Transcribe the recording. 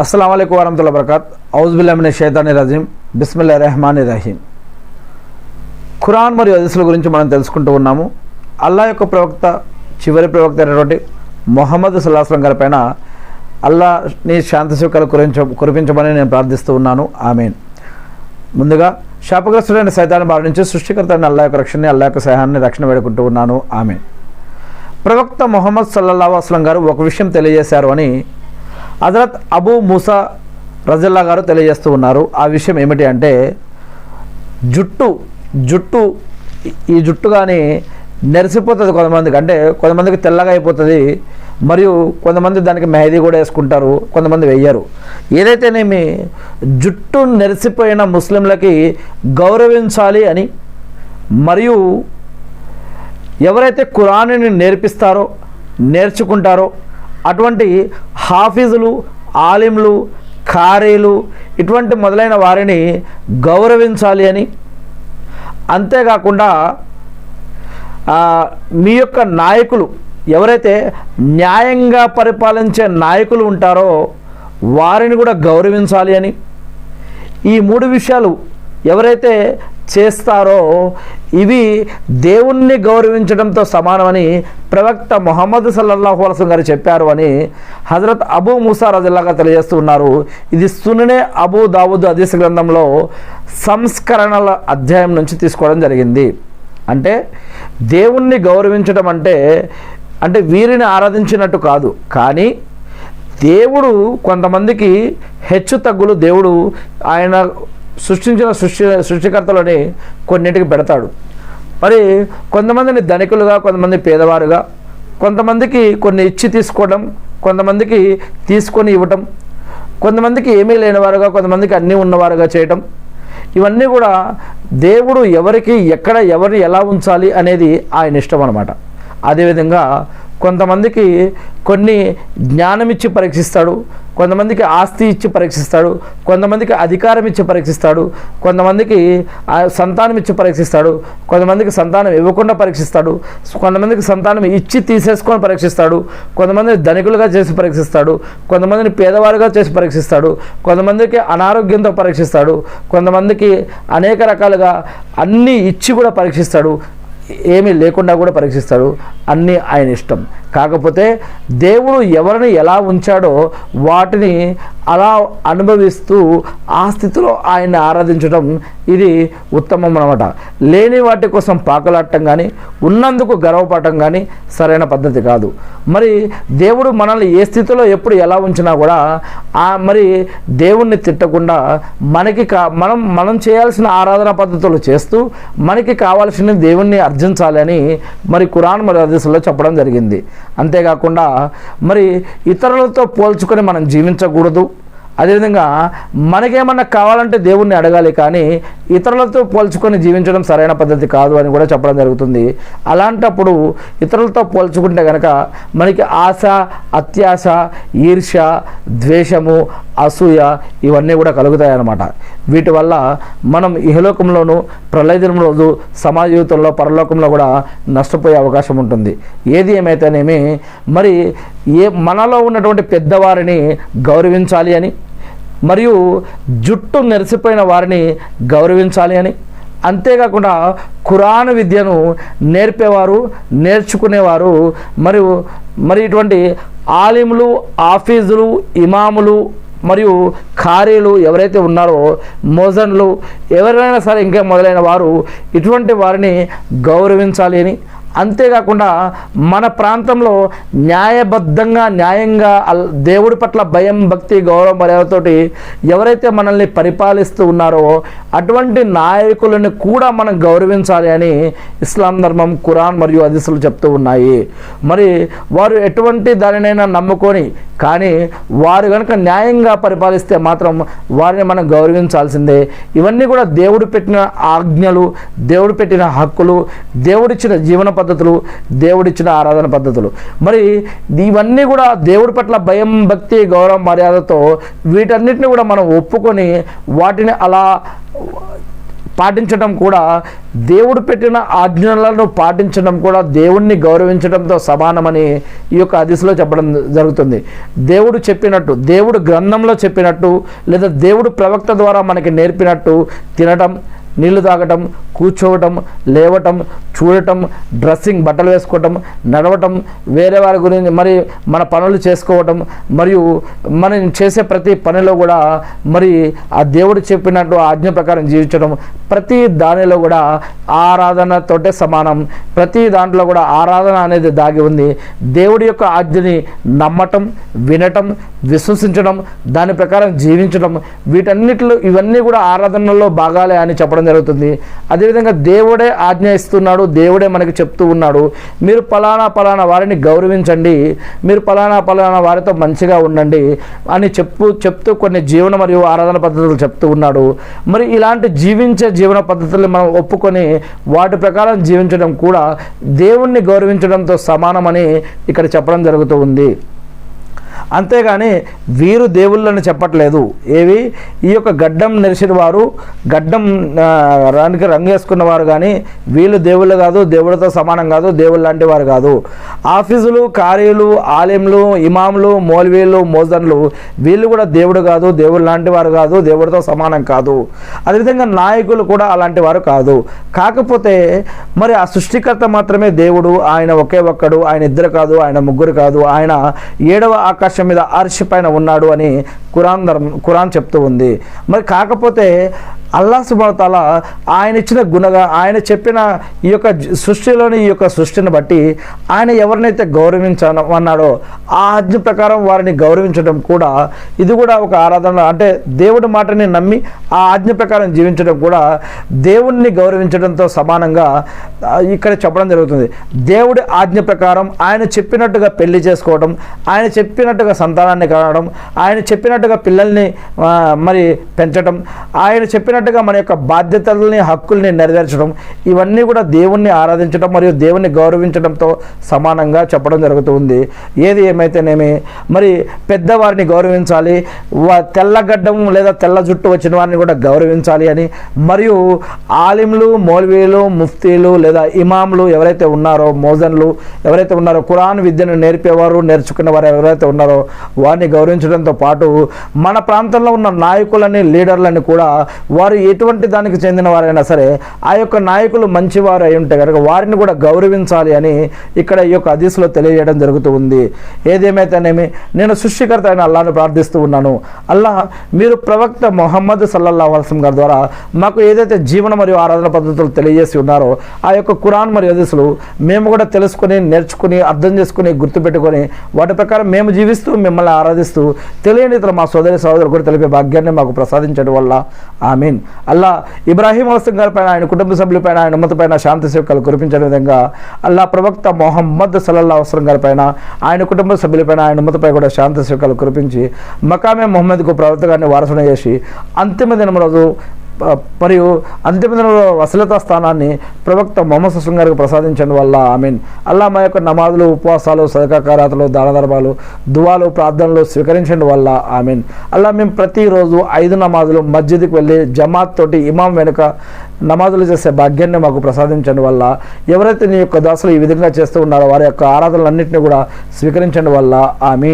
अस्सलाम वालेकुम वरहमतुल्लाहि वबरकात औज़ुबिल्लाहि मिनश शैతానిర్ రజీం బిస్మిల్లాహిర్ రహమానిర్ రహీం। ఖురాన్ మరియు హదీసుల గురించి మనం తెలుసుకుంటూ ఉన్నాము। అల్లాహ్ యొక్క ప్రవక్త చివరి ప్రవక్త అయినటువంటి ముహమ్మద్ సల్లల్లాహు అలైహి వసల్లం గారి పైన అల్లాహ్ని శాంతి సుఖాలు కురిపించమని నేను ప్రార్థిస్తూ ఉన్నాను, ఆమీన్। ముందుగా శాపగ్రస్తుడైన సైతాన్ బారి నుంచి సృష్టికర్త అయిన అల్లాహ్ యొక్క రక్షణని, అల్లాహ్ యొక్క సహాయాన్ని రక్షణ వేడుకుంటూ ఉన్నాను, ఆమీన్। ప్రవక్త ముహమ్మద్ సల్లల్లాహు అలైహి వసల్లం గారు ఒక విషయం తెలియజేశారు అని హజరత్ అబూ మూసా రజల్లా గారు తెలియజేస్తూ ఉన్నారు। ఆ విషయం ఏమిటి అంటే జుట్టు ఈ జుట్టు కానీ నెరిసిపోతుంది కొంతమందికి, అంటే కొంతమందికి తెల్లగా అయిపోతుంది, మరియు కొంతమంది దానికి మెహదీ కూడా వేసుకుంటారు, కొంతమంది వెయ్యరు। ఏదైతేనేమి జుట్టు నెరిసిపోయిన ముస్లింలకి గౌరవించాలి అని, మరియు ఎవరైతే ఖురాన్ని నేర్పిస్తారో నేర్చుకుంటారో అటువంటి హాఫీజులు, ఆలింలు, ఖారీలు ఇటువంటి మొదలైన వారిని గౌరవించాలి అని, అంతేకాకుండా మీ యొక్క నాయకులు ఎవరైతే న్యాయంగా పరిపాలించే నాయకులు ఉంటారో వారిని కూడా గౌరవించాలి అని, ఈ మూడు విషయాలు ఎవరైతే చేస్తారో ఇవి దేవుణ్ణి గౌరవించడంతో సమానమని ప్రవక్త ముహమ్మద్ సల్లల్లాహు అలైహి వసల్లం గారు చెప్పారు అని హజరత్ అబూ మూసా రజల్లా గారు తెలియజేస్తూ ఉన్నారు। ఇది సుననే అబూ దావుద్ హదీస్ గ్రంథంలో సంస్కరణల అధ్యాయం నుంచి తీసుకోవడం జరిగింది। అంటే దేవుణ్ణి గౌరవించడం అంటే వీరిని ఆరాధించినట్టు కాదు, కానీ దేవుడు కొంతమందికి హెచ్చు తగ్గులు దేవుడు ఆయన సృష్టించిన సృష్టికర్తలోని కొన్నింటికి పెడతాడు। మరి కొంతమందిని ధనికులుగా, కొంతమంది పేదవారుగా, కొంతమందికి కొన్ని ఇచ్చి తీసుకోవడం, కొంతమందికి తీసుకొని ఇవ్వటం, కొంతమందికి ఏమీ లేనివారుగా, కొంతమందికి అన్నీ ఉన్నవారుగా చేయటం, ఇవన్నీ కూడా దేవుడు ఎవరికి ఎక్కడ ఎవరిని ఎలా ఉంచాలి అనేది ఆయన ఇష్టం అన్నమాట। అదేవిధంగా కొంతమందికి కొన్ని జ్ఞానం ఇచ్చి పరీక్షిస్తాడు, కొంతమందికి ఆస్తి ఇచ్చి పరీక్షిస్తాడు, కొంతమందికి అధికారం ఇచ్చి పరీక్షిస్తాడు, కొంతమందికి సంతానం ఇచ్చి పరీక్షిస్తాడు, కొంతమందికి సంతానం ఇవ్వకుండా పరీక్షిస్తాడు, కొంతమందికి సంతానం ఇచ్చి తీసేసుకొని పరీక్షిస్తాడు, కొంతమందిని ధనికులుగా చేసి పరీక్షిస్తాడు, కొంతమందిని పేదవారుగా చేసి పరీక్షిస్తాడు, కొంతమందికి అనారోగ్యంతో పరీక్షిస్తాడు, కొంతమందికి అనేక రకాలుగా అన్నీ ఇచ్చి కూడా పరీక్షిస్తాడు, ఏమీ లేకుండా కూడా పరీక్షిస్తాడు, అన్నీ ఆయన ఇష్టం। కాకపోతే దేవుడు ఎవరిని ఎలా ఉంచాడో వాటిని అలా అనుభవిస్తూ ఆ స్థితిలో ఆయన్ని ఆరాధించడం ఇది ఉత్తమం అన్నమాట। లేని వాటి కోసం పాకులాడటం కానీ, ఉన్నందుకు గర్వపడటం కానీ సరైన పద్ధతి కాదు। మరి దేవుడు మనల్ని ఏ స్థితిలో ఎప్పుడు ఎలా ఉంచినా కూడా మరి దేవుణ్ణి తిట్టకుండా మనం చేయాల్సిన ఆరాధన పద్ధతులు చేస్తూ మనకి కావాల్సిన దేవుణ్ణి అర్జించాలి అని మరి ఖురాన్ మరియు హదీసుల్లో చెప్పడం జరిగింది। అంతేకాకుండా మరి ఇతరులతో పోల్చుకొని మనం జీవించకూడదు। అదేవిధంగా మనకేమన్నా కావాలంటే దేవుణ్ణి అడగాలి, కానీ ఇతరులతో పోల్చుకొని జీవించడం సరైన పద్ధతి కాదు అని కూడా చెప్పడం జరుగుతుంది। అలాంటప్పుడు ఇతరులతో పోల్చుకుంటే కనుక మనకి ఆశ, అత్యాశ, ఈర్ష్య, ద్వేషము, అసూయ ఇవన్నీ కూడా కలుగుతాయి అన్నమాట। వీటి వల్ల మనం ఇహలోకంలోనూ, ప్రళయదినం రోజు సమాజ జీవితంలో, పరలోకంలో కూడా నష్టపోయే అవకాశం ఉంటుంది। ఏది ఏమైతేనేమి మరి మనలో ఉన్నటువంటి పెద్దవారిని గౌరవించాలి అని, మరియు జుట్టు నెరిసిపోయిన వారిని గౌరవించాలి అని, అంతేకాకుండా ఖురాన్ విద్యను నేర్పేవారు, నేర్చుకునేవారు మరి ఇటువంటి ఆలిములు, ఆఫీజులు, ఇమాములు మరియు ఖారీలు ఎవరైతే ఉన్నారో, మోజన్లు ఎవరైనా సరే ఇంకా మొదలైన వారు ఇటువంటి వారిని గౌరవించాలి అని, అంతేకాకుండా మన ప్రాంతంలో న్యాయంగా దేవుడి పట్ల భయం, భక్తి, గౌరవం, మర్యాదతోటి ఎవరైతే మనల్ని పరిపాలిస్తూ ఉన్నారో అటువంటి నాయకులను కూడా మనం గౌరవించాలి అని ఇస్లాం ధర్మం, ఖురాన్ మరియు హదీసులు చెప్తూ ఉన్నాయి। మరి వారు ఎటువంటి దానినైనా నమ్ముకొని, కానీ వారు కనుక న్యాయంగా పరిపాలిస్తే మాత్రం వారిని మనం గౌరవించాల్సిందే। ఇవన్నీ కూడా దేవుడు పెట్టిన ఆజ్ఞలు, దేవుడు పెట్టిన హక్కులు, దేవుడిచ్చిన జీవన పద్ధతులు, దేవుడిచ్చిన ఆరాధన పద్ధతులు। మరి ఇవన్నీ కూడా దేవుడి పట్ల భయం, భక్తి, గౌరవం, మర్యాదతో వీటన్నిటిని కూడా మనం ఒప్పుకొని వాటిని అలా పాటించడం కూడా, దేవుడు పెట్టిన ఆజ్ఞలను పాటించడం కూడా దేవుణ్ణి గౌరవించడంతో సమానమని ఈ యొక్క హదీసులో చెప్పడం జరుగుతుంది. దేవుడు చెప్పినట్టు, దేవుడు గ్రంథంలో చెప్పినట్టు, లేదా దేవుడు ప్రవక్త ద్వారా మనకి నేర్పినట్టు తినటం, నీళ్లు తాగటం, కూర్చోవటం, లేవటం, చూడటం, డ్రెస్సింగ్, బట్టలు వేసుకోవటం, నడవటం, వేరే వారి గురించి మరి మన పనులు చేసుకోవటం, మరియు మనం చేసే ప్రతి పనిలో కూడా మరి ఆ దేవుడు చెప్పినట్టు ఆజ్ఞ ప్రకారం జీవించడం, ప్రతి దానిలో కూడా ఆరాధనతోటే సమానం. ప్రతి దాంట్లో కూడా ఆరాధన అనేది దాగి ఉంది. దేవుడి యొక్క ఆజ్ఞని నమ్మటం, వినటం, విశ్వసించడం, దాని ప్రకారం జీవించడం, వీటన్నిటిలో ఇవన్నీ కూడా ఆరాధనలో భాగాలే అని చెప్పడం జరుగుతుంది. అదేవిధంగా దేవుడే ఆజ్ఞ ఇస్తున్నాడు, దేవుడే మనకి చెప్తూ ఉన్నాడు, మీరు పలానా వారిని గౌరవించండి, మీరు పలానా వారితో మంచిగా ఉండండి అని చెప్తూ కొన్ని జీవన మరియు ఆరాధన పద్ధతులు చెప్తూ ఉన్నాడు. మరి ఇలాంటి జీవించే జీవన పద్ధతులు మనం ఒప్పుకొని వాటి ప్రకారం జీవించడం కూడా దేవుణ్ణి గౌరవించడంతో సమానమని ఇక్కడ చెప్పడం జరుగుతూ ఉంది. అంతేగాని వీరు దేవుళ్ళని చెప్పట్లేదు. ఏవి ఈ యొక్క గడ్డం నెరిసిన వారు, గడ్డం రానికి రంగు వేసుకున్నవారు కానీ వీళ్ళు దేవుళ్ళు కాదు, దేవుడితో సమానం కాదు, దేవుళ్ళు లాంటి వారు కాదు. ఆఫీసులు, కార్యాలు, ఆలయంలు, ఇమాములు, మౌల్వీలు, మోజన్లు వీళ్ళు కూడా దేవుడు కాదు, దేవుడు లాంటి వారు కాదు, దేవుడితో సమానం కాదు. అదేవిధంగా నాయకులు కూడా అలాంటి వారు కాదు. కాకపోతే మరి ఆ సృష్టికర్త మాత్రమే దేవుడు, ఆయన ఒకే ఒక్కడు, ఆయన ఇద్దరు కాదు, ఆయన ముగ్గురు కాదు, ఆయన 7వ ఆకాశం మీద అర్ష్ పైన ఉన్నాడు అని ఖురాన్ చెప్తూ ఉంది. మరి కాకపోతే అల్లాహ్ సుబ్హానహు వ తఆలా ఆయన ఇచ్చిన ఆయన చెప్పిన ఈ యొక్క సృష్టిలోని ఈ యొక్క సృష్టిని బట్టి ఆయన ఎవరినైతే గౌరవించమన్నాడో ఆ ఆజ్ఞ ప్రకారం వారిని గౌరవించడం కూడా ఇది కూడా ఒక ఆరాధన. అంటే దేవుడి మాటని నమ్మి ఆ ఆజ్ఞ ప్రకారం జీవించడం కూడా దేవుణ్ణి గౌరవించడంతో సమానంగా ఇక్కడ చెప్పడం జరుగుతుంది. దేవుడి ఆజ్ఞ ప్రకారం ఆయన చెప్పినట్టుగా పెళ్లి చేసుకోవడం, ఆయన చెప్పినట్టుగా సంతానాన్ని కనడం, ఆయన చెప్పినట్టుగా పిల్లల్ని మరి పెంచడం, ఆయన చెప్పినట్టుగా మన యొక్క బాధ్యతల్ని, హక్కుల్ని నెరవేర్చడం, ఇవన్నీ కూడా దేవుణ్ణి ఆరాధించడం మరియు దేవుణ్ణి గౌరవించడంతో సమానంగా చెప్పడం జరుగుతుంది. ఏది ఏమైతేనేమి మరి పెద్దవారిని గౌరవించాలి, తెల్లగడ్డం లేదా తెల్ల జుట్టు వచ్చిన వారిని కూడా గౌరవించాలి అని, మరియు ఆలింలు, మౌల్వీలు, ముఫ్తీలు లేదా ఇమాములు ఎవరైతే ఉన్నారో, మోజన్లు ఎవరైతే ఉన్నారో, ఖురాన్ విద్యను నేర్పేవారు, నేర్చుకున్న వారు ఎవరైతే ఉన్నారో వారిని గౌరవించడంతో పాటు మన ప్రాంతంలో ఉన్న నాయకులని, లీడర్లని కూడా వారు ఎటువంటి దానికి చెందిన వారైనా సరే ఆ యొక్క నాయకులు మంచివారు అయి ఉంటే కనుక వారిని కూడా గౌరవించాలి అని ఇక్కడ ఈ యొక్క హదీసులో తెలియజేయడం జరుగుతూ ఉంది. ఏదేమైతేనేమి నేను సృష్టికర్త అయిన అల్లాహ్ను ప్రార్థిస్తూ ఉన్నాను. అల్లాహ్, మీరు ప్రవక్త ముహమ్మద్ సల్లల్లాహు అలైహి వసల్లం గారి ద్వారా మాకు ఏదైతే జీవన మరియు ఆరాధన పద్ధతులు తెలియజేసి ఉన్నారో ఆ యొక్క ఖురాన్ మరియు హదీసులు మేము కూడా తెలుసుకుని, నేర్చుకుని, అర్థం చేసుకుని, గుర్తుపెట్టుకొని వాటి ప్రకారం మేము జీవిస్తూ మిమ్మల్ని ఆరాధిస్తూ తెలియని ఇతర మా సోదరులు కూడా తెలిపే భాగ్యాన్ని మాకు ప్రసాదించడం వల్ల ఆమీన్. అల్లా ఇబ్రాహీం అలైహిస్సలాం గారి పైన, ఆయన కుటుంబ సభ్యులపైన, ఆయన ఉమ్మత పైన శాంతి సేవకాలు కురిపించిన విధంగా అల్లా ప్రవక్త ముహమ్మద్ సల్లల్లాహు అలైహి వసల్లం గారి పైన, ఆయన కుటుంబ సభ్యులపైన, ఆయన ఉమ్మతపై కూడా శాంతి సేవకాలు కురిపించి మకామే ముహమ్మద్కు ప్రవక్త గారిని వారసుని చేసి అంతిమ దినం రోజు మరియు అంతిమ దినంలో వసలతా స్థానాన్ని ప్రవక్త ముహమ్మద్ సల్లల్లాహు అలైహి వసల్లం గారికి ప్రసాదించడం వల్ల ఆమీన్. అల్లా మా యొక్క నమాజులు, ఉపవాసాలు, సదకారాతులు, దాన ధర్మాలు, దువాలు, ప్రార్థనలు స్వీకరించడం వల్ల ఆమీన్. అల్లా మేము ప్రతిరోజు 5 నమాజులు మస్జిద్కి వెళ్ళి జమాత్ తోటి ఇమాం వెనుక నమాజులు చేసే భాగ్యాన్ని మాకు ప్రసాదించడం వల్ల, ఎవరైతే నీ యొక్క దాసులు ఈ విధంగా చేస్తూ ఉన్నారో వారి యొక్క ఆరాధనలన్నింటినీ కూడా స్వీకరించడం వల్ల ఆమీన్.